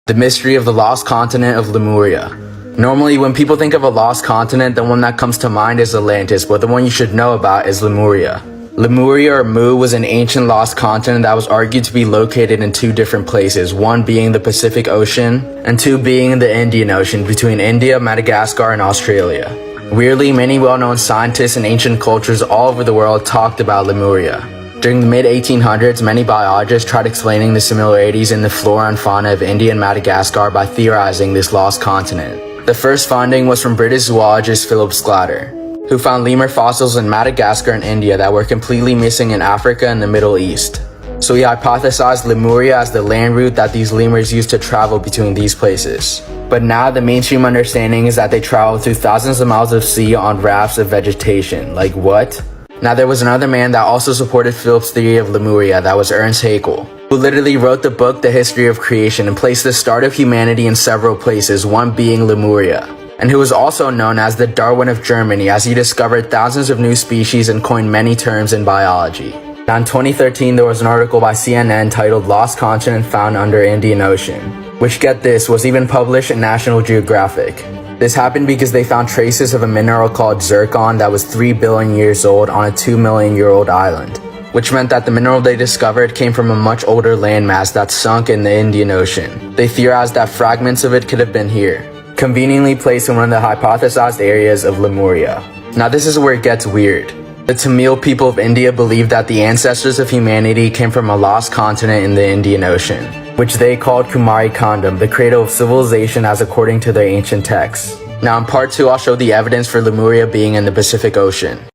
The mystery of the lost continent of Lemuria. Normally, when people think of a lost continent, the one that comes to mind is Atlantis, but the one you should know about is Lemuria. Lemuria or Mu was an ancient lost continent that was argued to be located in two different places, one being the Pacific Ocean, and two being the Indian Ocean between India, Madagascar, and Australia. Weirdly, many well-known scientists and ancient cultures all over the world talked about Lemuria. During the mid-1800s, many biologists tried explaining the similarities in the flora and fauna of India and Madagascar by theorizing this lost continent. The first finding was from British zoologist Philip Sclater, who found lemur fossils in Madagascar and India that were completely missing in Africa and the Middle East. So he hypothesized Lemuria as the land route that these lemurs used to travel between these places. But now the mainstream understanding is that they traveled through thousands of miles of sea on rafts of vegetation. Like what? Now there was another man that also supported Philip's theory of Lemuria, that was Ernst Haeckel, who literally wrote the book The History of Creation and placed the start of humanity in several places, one being Lemuria, and who was also known as the Darwin of Germany, as he discovered thousands of new species and coined many terms in biology. Now in 2013 there was an article by CNN titled Lost Continent Found Under Indian Ocean, which, get this, was even published in National Geographic. This happened because they found traces of a mineral called zircon that was 3 billion years old on a 2 million year old island, which meant that the mineral they discovered came from a much older landmass that sunk in the Indian Ocean. They theorized that fragments of it could have been here, conveniently placed in one of the hypothesized areas of Lemuria. Now this is where it gets weird. The Tamil people of India believe that the ancestors of humanity came from a lost continent in the Indian Ocean, which they called Kumari Kandam, the cradle of civilization as according to their ancient texts. Now in part 2 I'll show the evidence for Lemuria being in the Pacific Ocean.